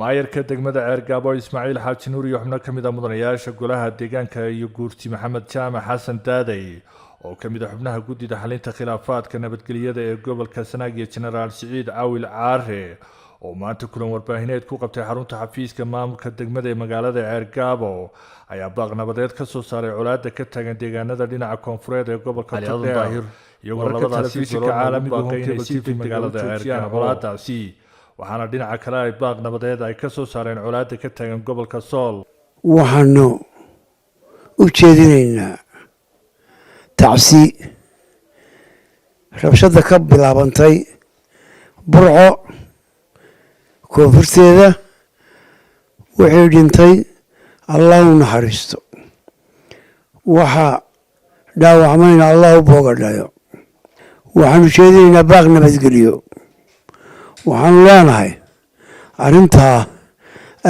maayarka degmada Ceergaabo Ismaaciil Xaaji Nuur iyo xubno kamid ah mudanayaasha golaha deegaanka iyo guurti Maxamed Jaamac Xasan Daaday oo kamid ah xubnaha guddida xalinta khilaafaadka nabadgelyada ee gobolka Sanaag iyo Generaal Siciid Caawil Caare oo maanta kulan warbaahineed ku qabtay xarunta xafiiska maamulka degmada ee magaalada Ceergaabo ayaa baaq nabadeed ka soo saaray colaadda ka taagan deegaanada dhinaca koonfureed ee gobolka Togdheer iyo labada telefishinka caalamiga ah ee TV magaalada Ceergaabo colaadaasi waxaana dhinaca kale ay baaq nabadeed ay ka soo saareen colaadda ka taagan gobolka Sool waxaanu u jeedinaynaa tacsi rabshada ka bilaabantay Burco koonfurteeda wixii dhintay Allah u naxariisto waxa dhaawacmayna Allah u boogadhayo waxaanu jeedinaynaa baaq nabadgelyo waxaan leenahay arrintaa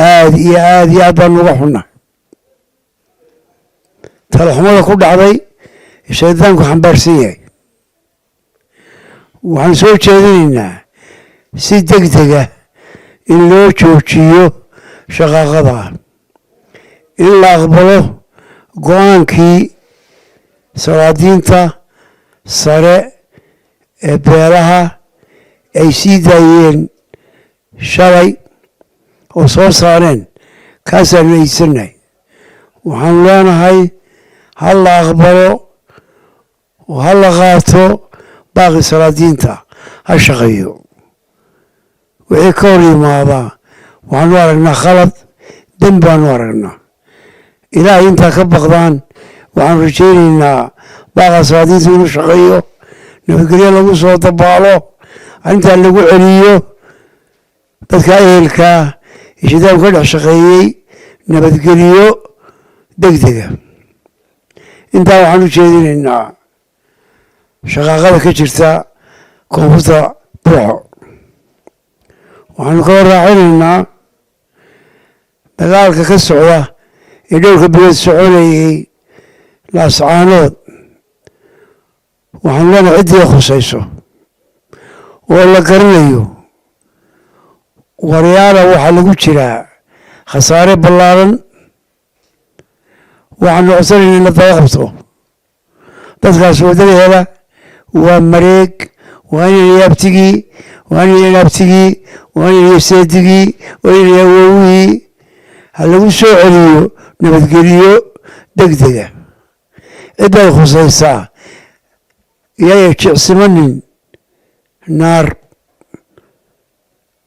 aad iyo aad baan uga xunnahay talaxumada ku dhacday shaydaanku xambaarsan yahay waxaan soo jeedinaynaa si degdega in loo joojiyo shaqaaqada in la aqbalo go-aankii salaadiinta sare ee beelaha ay sii daayeen shalay oo soo saareen kaasaan aysanahay waxaan leenahay ha la aqbalo oo ha la qaato baaqi salaadiinta ha shaqeeyo wixii ka hor yimaadaa waxaanu aragnaa khalad dembi baanu aragnaa ilaahay intaa ka baqdaan waxaanu rajaynaynaa baaqa salaadiinta inuu shaqeeyo nabadgelyo lagu soo dabaalo arrintaa lagu celiyo dadka ehelka shaydaanku ka dhex shaqeeyey nabadgelyo degdega intaa waxaan u jeedinaynaa shaqaaqada ka jirta koonfurta Burco waxaanu kala raacinaynaa dagaalka ka socda ee dhowrka bilood soconayay laascaanood waxaanu leenahay ciddii khusayso oo la garanayo waryaala waxaa lagu jiraa khasaare ballaaran waxaanu codsanayna in la daba qabto dadkaas wadadaheeda waa mareeg waa inay abtigii waa inay abtigii waa inay seedigii waa inay awowii ha lagu soo celiyo nabadgelyo degdega cidday khusaysaa iyaya jicsimanin naar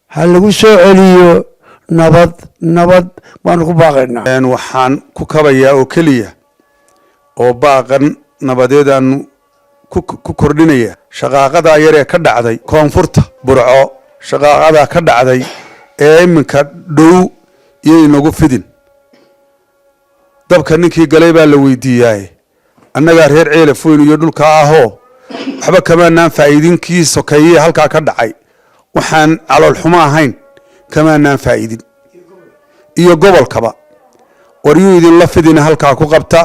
ha lagu soo celiyo nabad baanu ku baaqaynaa waxaan ku kabayaa oo keliya oo baaqan nabadeed aanu ku kordhinaya shaqaaqadaa yaree ka dhacday koonfurta Burco shaqaaqadaa ka dhacday ee iminka dhow iyo inagu fidin dabka ninkii galay baa la weydiiyay annaga reer Ceelafweyn iyo dhulka ahoo waxba kamaanaan faa'iidinkii sokeeyay halkaa ka dhacay waxaan calool xumo ahayn kamaanaan faa'iidin iyo gobolkaba wariyuu idin la fidina halkaa ku qabta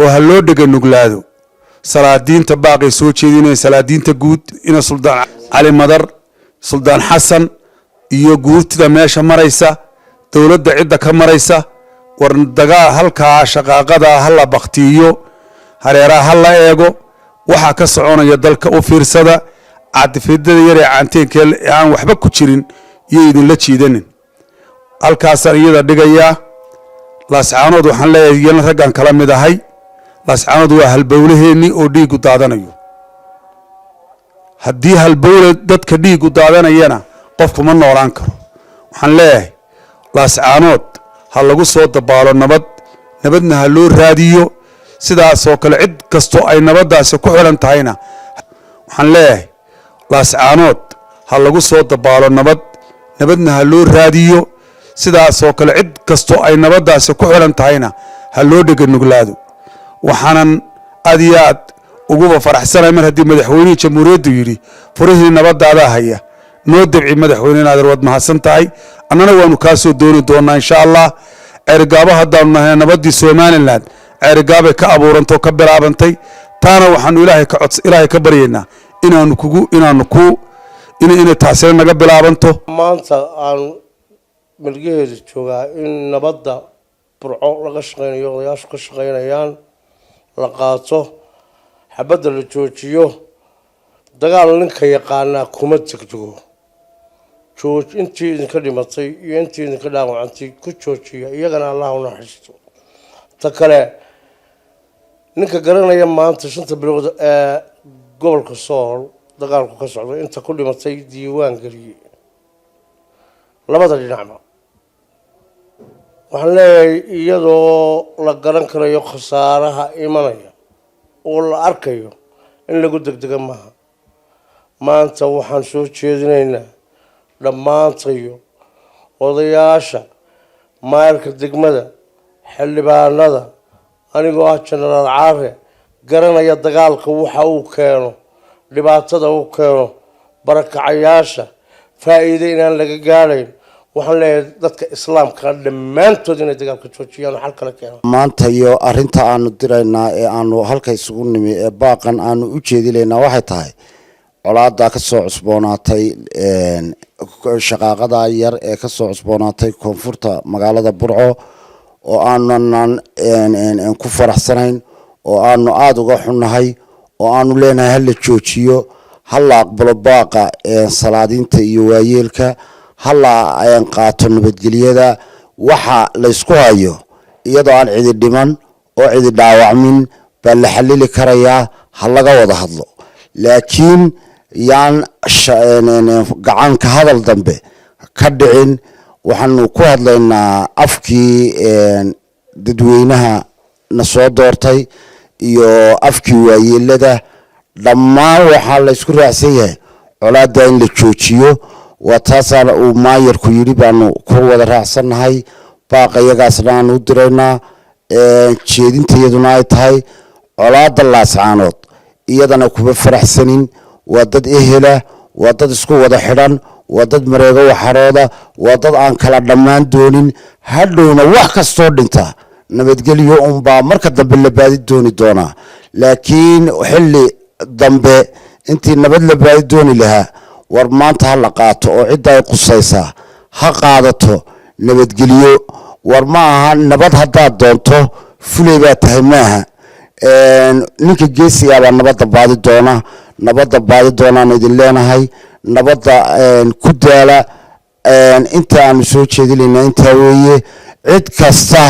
oo ha loo dhaga nuglaado salaadiinta baaqay soo jeedinay salaadiinta guud ina Suldaan Cali Madar Suldaan Xasan iyo guurtida meesha maraysa dawladda cidda ka maraysa war dagaa halkaa shaqaaqada hal baqtiyo hareeraha hal eego waxa ka soconaya dalka u fiirsada cadfidada yar ee caanteenka aan waxba ku jirin iyo idin la jiidanin halkaas iyada dhigaya laascaanood waxaan leeyahay raggan kala mid ahay laascaanood waa halbowlaheeni oo dhiig u daadanayo haddii halbowle dadka dhiig u daadanayana qofku ma noolaan karo waxaan leeyahay laascaanood ha lagu soo dabaalo nabadna ha loo raadiyo sidaas oo kale cid kasto ay nabadaasi ku xiran tahayna waxaan leeyahay laascaanood ha lagu soo dabaalo nabadna ha loo raadiyo sidaas oo kale cid kasto ay nabadaasi ku xiran tahayna ha loo dhaga nuglaado waxaanan aad iyo aad ugu faraxsanahay mar haddii madaxweynaha jamhuuriyaddu yidhi furihii nabadaada haya noo dabci madaxweyne naadir wad mahadsan tahay annana waanu kaa soo dooni doonaa insha Allah Ceergaabo haddaanu nahay nabadii Somaliland Ceergaabo ka abuurantay ka bilaabantay taana waxaanu ilaahay ka baryaynaa inaanu ku inay taasina naga bilaabanto maanta aan milgeheeda joogaa in nabadda burco laga shaqeynayo odayaashu ka shaqeynayaan la qaato xabadda la joojiyo dagaal ninka yaqaanaa kuma degdego intii idinka dhimatay iyo intii idinka dhaawacantay ku joojiya iyagana allah u naxariisto ta kale ninka garanaya maanta 5 bilood ee gobolka Sool dagaalku ka socdo inta ku dhimatay diiwaan galiyay labada dhinacba waxaan leeyahay iyadoo la garan karayo khasaaraha imanaya oo la arkayo in lagu degdega maaha maanta waxaan soo jeedinaynaa dhammaantayo odayaasha maayarka degmada xildhibaanada anigoo ah Generaal Caare garanaya dagaalka waxa uu keeno dhibaatada uu keeno barakacayaasha faa'iido inaan laga gaarayn waxaan leeyahay dadka islaamka dhammaantood inay dagaalka joojiyaan xal kale keenaan maanta iyo arinta aanu diraynaa ee aanu halka isugu nimi ee baaqan aanu u jeedilaynaa waxay tahay colaada ka soo cusboonaatay shaqaaqada yar ee ka soo cusboonaatay koonfurta magaalada Burco oo aanan ku faraxsanayn oo aanu aad uga xunnahay oo aanu leenahay hal la joojiyo hal la aqbalo baaqa salaadiinta iyo waayeelka hal la qaato nabadgelyada waxa la isku hayo iyadoo aan cidi dhiman oo cidi dhaawacmin baa la xalili karayaa hal laga wada hadlo laakiin yaan gacan ka hadal dambe ka dhicin waxaanu ku hadlaynaa afkii dadweynaha na soo doortay iyo afkii waayeelada dhammaan waxaa la isku raacsan yahay colaada in la joojiyo waa taasaan uu maayarku yidhi baanu ku wada raacsannahay baaqa iyagaasna aanu u diraynaa jeedintayaduna ay tahay colaada laascaanood iyadana kuma faraxsanin waa dad ehela waa dad isku wada xidhan waa dad mareego waxarooda waa dad aan kala dhammaan doonin hadhowna wax kastoo dhinta nabadgelyo unbaa marka dambe la baadi dooni doonaa laakiin xilli dambe intii nabad la baadi dooni lahaa war maanta ha la qaato oo cidda ay qusaysaa ha qaadato nabadgelyo war ma aha nabad haddaad doonto fulay baa tahay maaha ninka geesiga baa nabadda baadi doonaan idin leenahay nabadda ku daala inta aanu soo jeedinaynaa intaa weeye cid kasta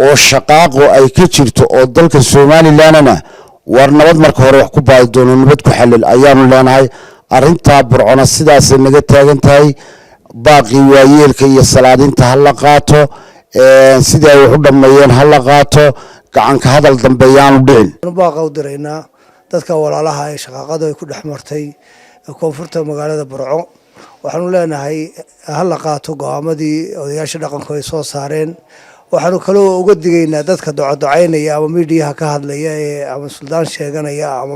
oo shaqaaqo ay ka jirto oo dalka Somalilandna war nabad marka hore wax ku baadi doono nabad ku xalil ayaanu leenahay arinta Burcona sidaas naga taagan tahay baaqi waayeelka iyo salaadinta hal la qaato sida ay u dhameeyeen hal la qaato gacan ka hadal dambe yaanu dhicin baaqa u diraynaa dadka walaalaha ay shaqaaqada ay ku dhaxmartay koonfurta magaalada Burco waxaanu leenahay hal la qaato go'aamadii odayaasha dhaqanka ay soo saareen waxaanu kale uga digaynaa dadka docodocaynaya ama miidiyaha ka hadlaya ee ama suldaan sheeganaya ama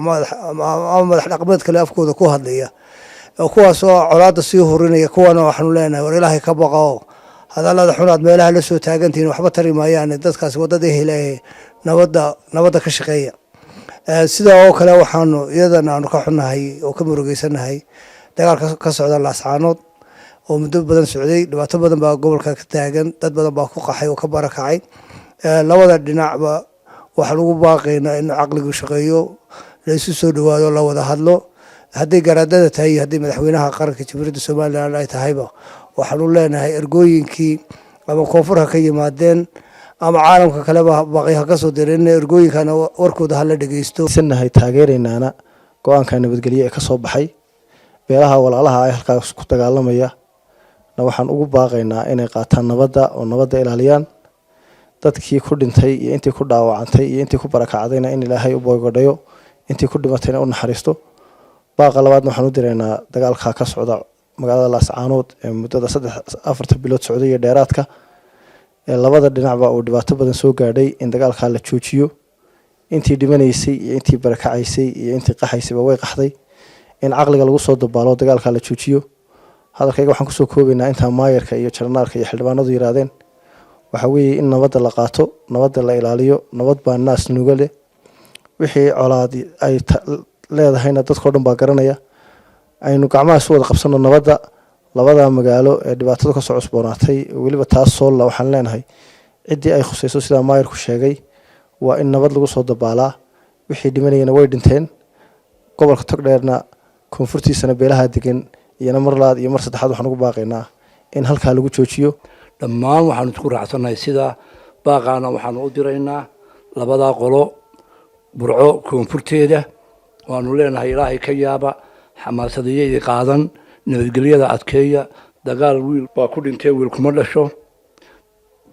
madax dhaqameed kale afkooda ku hadlaya kuwaas oo colaada sii horinaya kuwana waxaanu leenahay war Ilaahay ka baqo hadalada xunaad meelaha la soo taagantiin waxba tari maayaan dadkaas wadada helay nabadda ka shaqeeya sida oo kale waxaanu iyadana aanu ka xunahay oo ka murugeysanahay dagaalka ka socda laascaanood oo muddo badan socday dhibaato badan baa gobolka ka taagan dad badan baa ku qaxay oo ka barakacay labada dhinacba waxa lagu baaqaynaa in aqligu shaqeeyo la isu soo dhawaado la wada hadlo haddii garaadada tahay haddii madaxweynaha qaranka Jamhuuriyadda Soomaaliland ay tahayba waxaanu leenahay ergooyinkii ama koonfurka ka yimaadeen ama caalamka kale baaqayaha ka soo direen ergooyinkana warkooda hal la dhageysto sinahay taageeraynaana go'aanka nabadgelyo ee ka soo baxay beelaha walaalaha ay halkaas ku dagaalamaya waxaan ugu baaqaynaa inay qaataan nabadda oo nabadda ilaaliyaan dadkii ku dhintay iyo intii ku dhaawacantay iyo intii ku barakacdayna in Ilaahay u boogodhayo intii ku dhimatayna u naxariisto baaqa labaadna waxaan u diraynaa dagaalka ka socda magaalada laascaanood ee muddada 3-4 bilood socday iyo dheeraadka ee labada dhinacba uu dhibaato badan soo gaadhay in dagaalka la joojiyo intii dhimanaysay iyo intii barakacaysay iyo intii qaxaysayba way qaxday in aqliga lagu soo dabaalo dagaalka la joojiyo hadalkayga waxaan ku soo koobaynaa inta maayarka iyo jarnaarka iyo xildhibaanadu yiraahdeen waxa weeye in nabadda la qaato nabadda la ilaaliyo nabad baa naas nuga leh wixii colaadi ay leedahayna dadkoo dhan baa garanaya aynu gacmaha isu wada qabsano nabadda labada magaalo ee dhibaatada ka soo cusboonaatay weliba taas soolla waxaan leenahay ciddii ay khusayso sida maayirku sheegay waa in nabad lagu soo dabaalaa wixii dhimanayana way dhinteen gobolka togdheerna koonfurtiisana beelaha degan iyana mar labaad iyo mar saddexaad waxaan ugu baaqaynaa in halkaa lagu joojiyo dhammaan waxaanu isku raacsannahay sida baaqaana waxaanu u diraynaa labadaa qolo burco koonfurteeda waanu leenahay ilaahay ka yaaba xamaasadiyadii qaadan nabadgelyada adkeeya dagaal wiil baa ku dhintay wiil kuma dhasho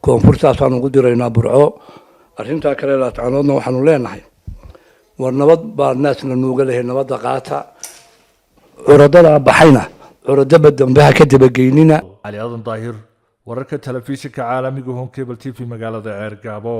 koonfurtaasaanu ugu diraynaa burco arrintaa kale laatacanoodna waxaanu leenahay war nabad baa naasna nuuga lehay nabadda qaata curadada baxayna curadaba dambe ha ka dabageynina cali aadan daahir wararka telefishinka caalamiga home cable TV magaalada Ceergaabo.